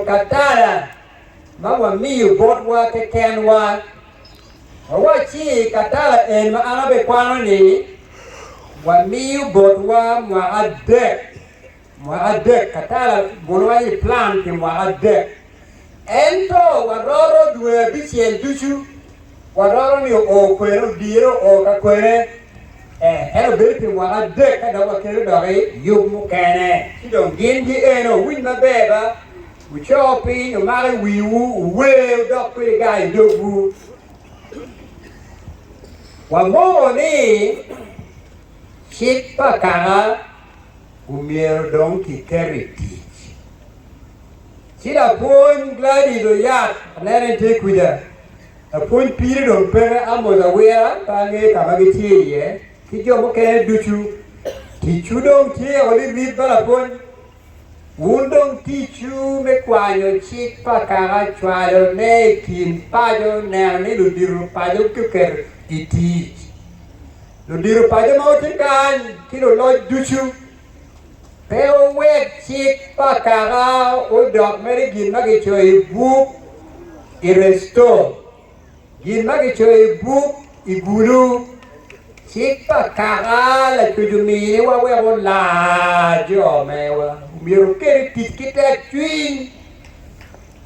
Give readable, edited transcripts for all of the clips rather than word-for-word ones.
Katara, Mama Miu bought what they can want. What she Katara and Manabe Quanoni, what Miu bought one Moadek, Katara, Bonway plant in Moadek. And so, what Roro do a bitch and Dushu, what Roro or Quero, Dio or Caquere, and a bit in Moadek, and our Kerry, you can. You don't get the end of win my baby. We chopping, no matter we will not pretty guy do. One more day, shit Pakara, Umir donkey carry teach. See a point glad to yacht, and then take with her. A point period of prayer, I was aware, Tangy Kamagiti, Kijomo can do you. Teach you don't care, only leave but a point. Wundong tichu me kwayo chik pakara chwalo ne kin pajo ne ni ludiru pajo kuker iti. Ludiru pajo mau tikan kilo loy duchu. Peo wet chik pakara odok meri gin magi choy buk iresto. Gin magi choy buk igulu. Chik pakara la kujumi wa wa la jo mewa. Miro kere titkita twin.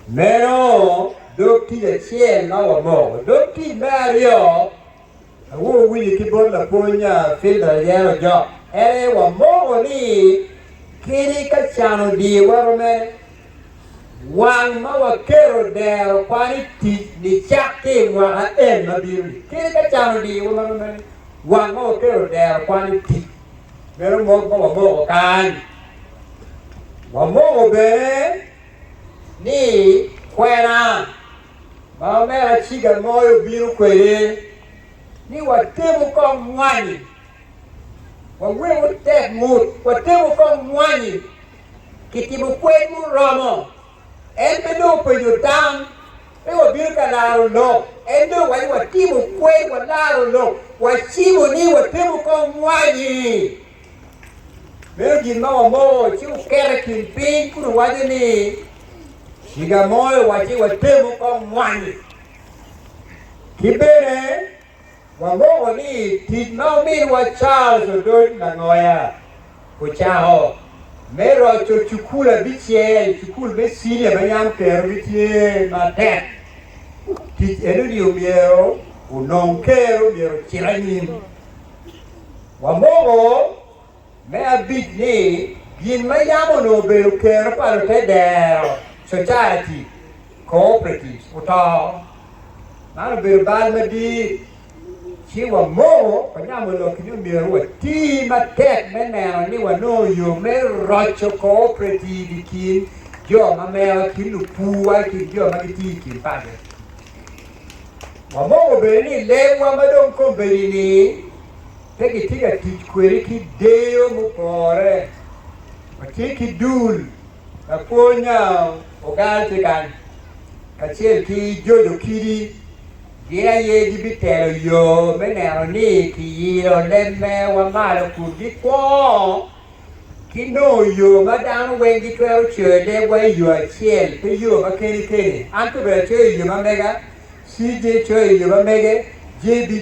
Mero dokti de ciel na wa mo. Dokti Mario. Wo wili kibon la ponya fil da yero jo. Ere wa mo ni kiri ka chano di warome. Wang ma wa kero de kwani ti ni chake wa en na biri. Kiri ka chano di warome. Wang ma wa kero de kwani ti. Mero mo mo kan. Wamogo bere ni kwena Mamera chiga moyo biru kwere ni watemu kwa mwani Wawewe tek mut watemu kwa mwani Kitibu kwenu romo Empedo penyo tam Ewa biru ka laro lo Endo wali watimu kwenu wa laro lo Wachimu ni watemu kwa mwani Meu gino mo chiu kere kimping kuru wadi ni Shiga moyo wachi watemu kwa mwani Kibere Wamogo ni tijmao min wa Charles odoi na ngoya Kuchaho Mero cho chukula bichiel Chukula besilia banyam kero bichiel matek Tij enu ni umiero Unong kero miero chiranyim Wamogo Mea bit ni Gin mayamo no bero kero palo tedero Society Cooperatives Uto Mano bero balma di Chiwa mo Panyamo lo kinyo miero Ti matek menero ni wano yo Mero rocho cooperative kin Jo ma meo kinu puwa kin Jo ma kiti kin pade Wamogo bero ni lewa madong kumberi ni Teki tiga kweri ki deo mupore Matiki dul Naponya Ogal tikan Kachel ki jojo kiri Gina ye jibitero yo Menero ni ki yiro lemme Wamalo kundi kwa Kino yo Madang wengi tweo chode Wa yo achel Pe yo makeni keni Anto bera choy yo mamega CJ choy yo mamega JB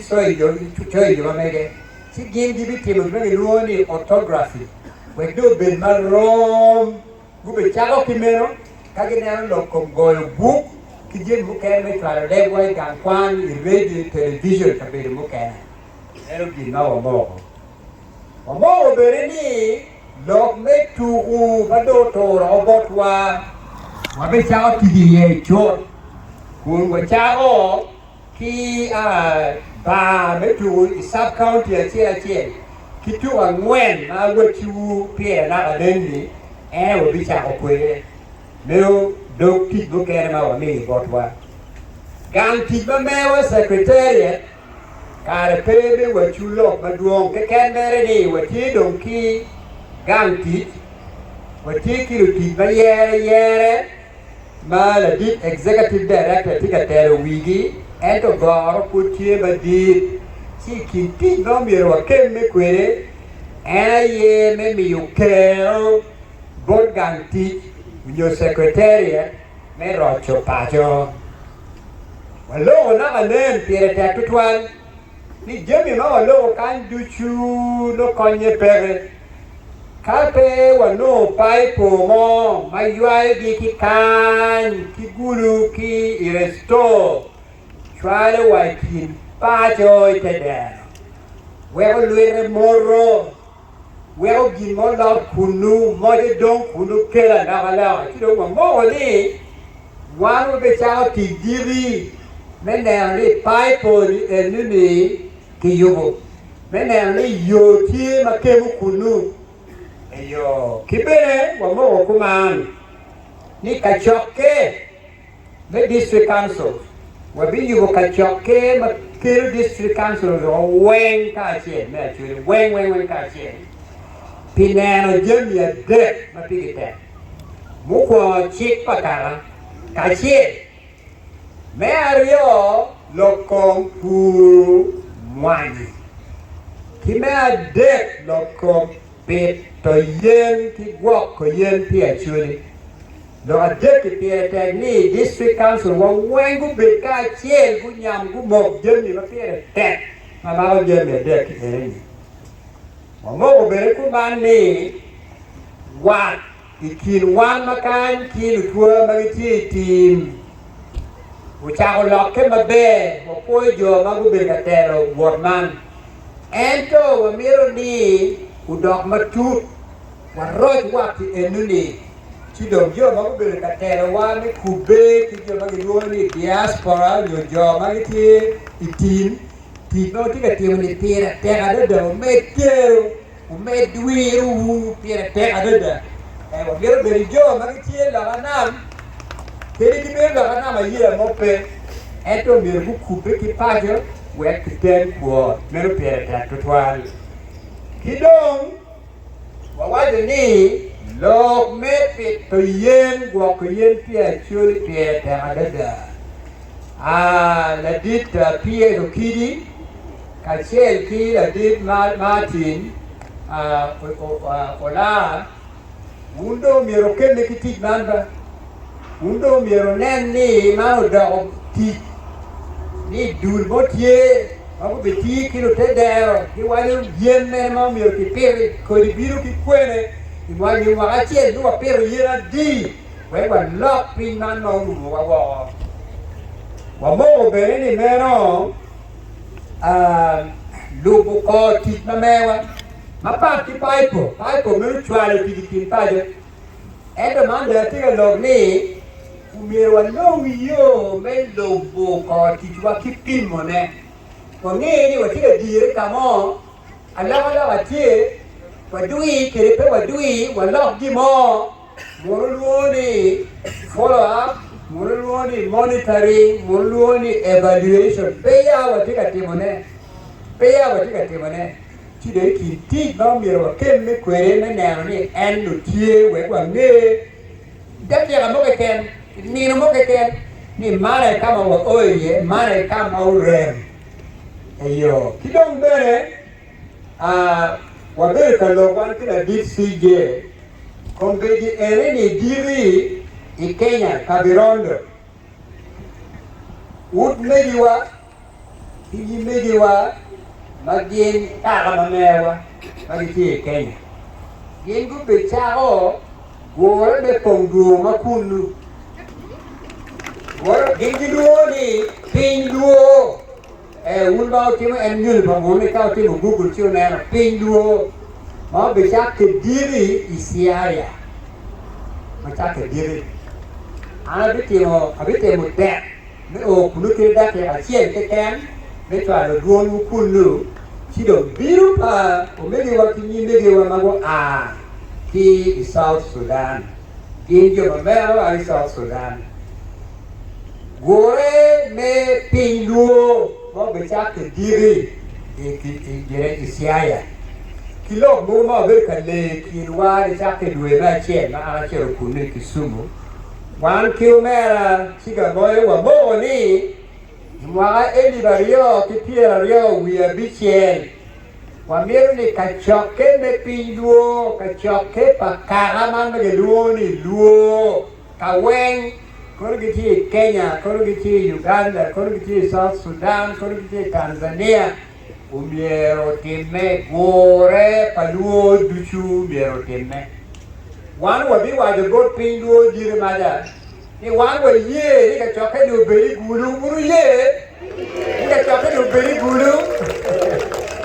choy yo mamega Si game gibi table very luoni orthography. We do be marom. Gube chako kimeno. Kage na lo kongoyo book. kijin muken me twaro de boy kan kwan radio television ka be muken ero gi na mo bere ni lok me tu u bado to robot wa be chao ti ye chot kun wa chao ki ba me tu sub county a ki tu ngwen na wo tu pie na den ni wo bi chao kwe meu do ki go kere ma wa mi bot wa gan ti ba me wa secretariat kare pebe wa chulo ma duong ke ken mere ni wa ti dong ki gan ti wa ti ki ru ti ba yere ma la dit executive director ti ka tere wigi ento goro ku ti ba di si ki ti no mi ro ke me kwere ye me mi yu kero bot gan ti your secretariat me rocho pacho walo na anen pere tatutwan ni jemi ma walo kan duchu no konye pere kape wano paipo mo mayuai di ki kan ki gulu ki iresto chwale waikin pacho itedero wewe luere moro wewe gimo la kunu mode don kunu kela na wala kido mo ni wanu be chao ti diri mena ni paipo ni enuni ki yubo mena ni yoti makemu kunu eyo kibere wa mo kuman ni kachoke the district council wa bi yubo kachoke ma kir district council ro wen ka che me churi wen ka che pinano jemia de ma pigite muko chik pakara ka che me ario lokom pu mwani ki me de lokom pet to yen ki gwok ko yen pia churi lo adek ki pia te ni district council wa wengu be ka che gu nyam gu mok jemi ma pia te ma ba jemi de ki eni mo bere ku bani wa ikin wan makan kin tuwa magiti tim ucha lo ke mabe mo pojo magu be katero wordman ento wa miro ni udok matut wa roj wa ti enuni chido jo magu be katero wa ni kube ki jo magi ni diaspora jo magiti itin ti no ti ka ti ni pira te ada do metero u medwiru pira te ada wa miro be jo magiti la nam kiri ki be la nam ayira mo pe ento miro ku kube ki pajo we kiten ko miro pira te tutwal kidong wawaje ni lok mepit to yen go ko yen pia churi pia te adada la dit pia do kidi ka chel ki la dit Martin ola undo miro kenne kitik namba undo miro nen ni ma do ti ni dur botie aku beti kilo tedero ki wali yen me ma mi ki pere ko di biru ki kwene i wali wa atie do pere yera di we wa lock pin man no mu wa mo bere ni mero lubu ko ti na mewa ma pa ti paipo me chwale ti ki paje e domanda ti lo ni mi wa no yo me lubu ko ti wa ki pin mo ne ni watika dire kamo ala watie wadui kerepe wadui walok gimo muruluoni follow up muruluoni monitoring muruluoni evaluation peya watika timone chide ki ba miro kemme kwere na nano ni enu tie we kwa nge dati ya moke ken ni no moke ken ni mara kama wa oye mara kama urem eyo kidong bere wabere kalo wan kila DCJ kombeji ni diri i Kenya Kabirondo ut mejiwa magin kakamamewa magiti i Kenya yin gube chao gore be pongdu makunu Goro gingi duo ni ping duo. Un bao timu en nyul pa ngone kau timu Google chiu na ping duo. Mau becak ke diri isiaria. Macak ke diri. Ana bitimo dek. Me o kunu ke dek ya chien ke ken. Me twa lo duo nu kunu. Chido biru pa o megi wa kinyi megi wa mago ki South Sudan. Ginjo mamero ai South Sudan. Gore me pinduo mo becak ke diri jere isiaya. Kilo mo mo be kale kilwa de chake duwe na chen na ala chero kunu Kisumu. 1 kilometer chiga moyo wa mo ni mwa eli bario kipiera rio wia bichen. Wa miru ni kachoke me pinduo kachoke pa karaman me luo ni luo kaweng kono giti Kenya, kono giti Uganda, kono giti South Sudan, kono giti Tanzania. Umiero timme gore paluo duchu miero timme. Wan wa bi wa de god pinduo dire mada. Ni wan wa ye ni ka choke no beri gulu ye. Ni ka choke no beri gulu.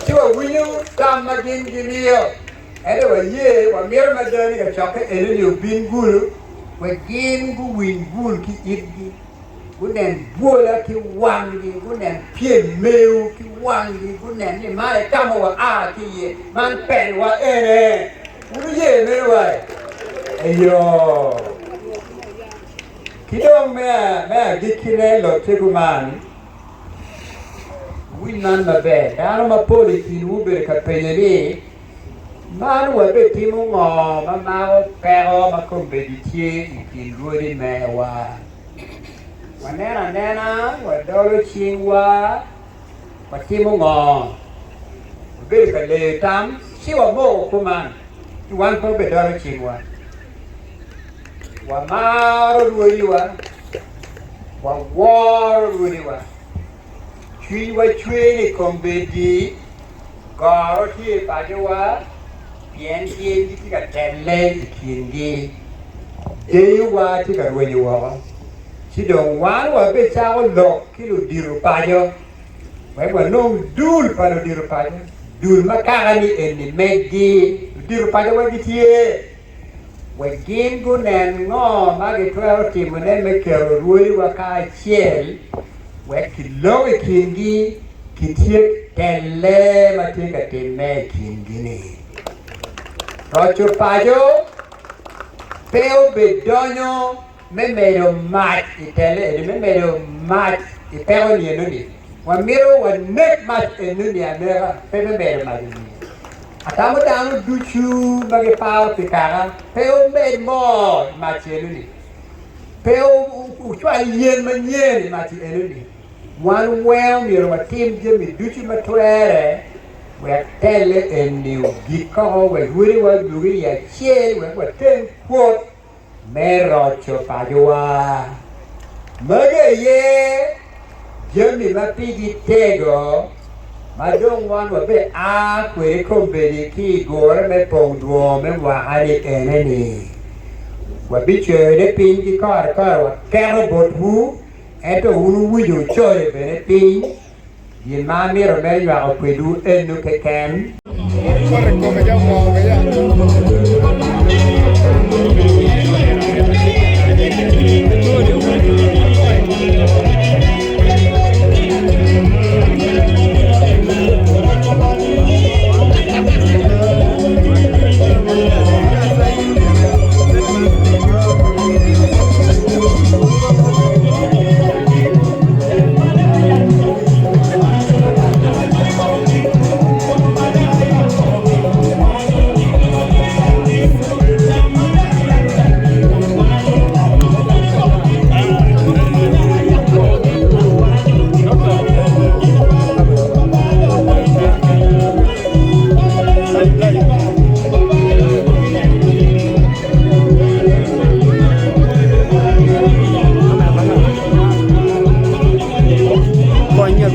Chiwa winyu tamma gingilio. Ede wa ye wa miero mada ni ka choke ene ni bin gulu. Wa gingu win gul ki idgi. Gunen bola ki wangi, gunen pie meu ki wangi, gunen ni mare kama wa ki ye, man pen wa ene. Uru ye mewa. Ayo. Kidong mea gikile lo teguman. Winan mabe, dano mapoli kinube kapenyeri. Manu wa be timu ngo, mamao pero makombeditie ikinrudi mewa. Wanena wadolo chingwa watimu ngo bebe kale tam siwa mo kuman wan po be dolo chingwa wa maro ruiwa wa war ruiwa chui ni kombedi garo ti pajowa pien ti ka telle kingi dewa ti ka ruiwa Sidong wan wa be chao lok kilo diru pajo. Wa no dul palo diru pajo. Dul makani eni megi diru pajo wa gitie. Wa gingu nen ngo magi twelve timune me kero rui wa ka chiel. Wa kilo e kingi kitie tele matinga time kingini. Rocho pajo peo bedonyo me mero mat itele me mero mat ipero ni enuni wa mero wa net mat enuni amera pe me mero mat ni atamu tanu duchu mage pao pikara peo me mo mat enuni peo uchwa yen manyen mat enuni wan well mero wa tim jemi duchu matwere we tele eniu giko we wuri wa duri ya che we ten quote Merocho pajua Mage ye Jemi mapigi tego Madong wan wabe kwe kombedi ki gore me pongduo me wahani eneni Wabicho de pingi kar wa kero botu Eto unu wujo choy bene ping Yin mami romel ywa kwedu enu keken Corre come ya muove ya Banyak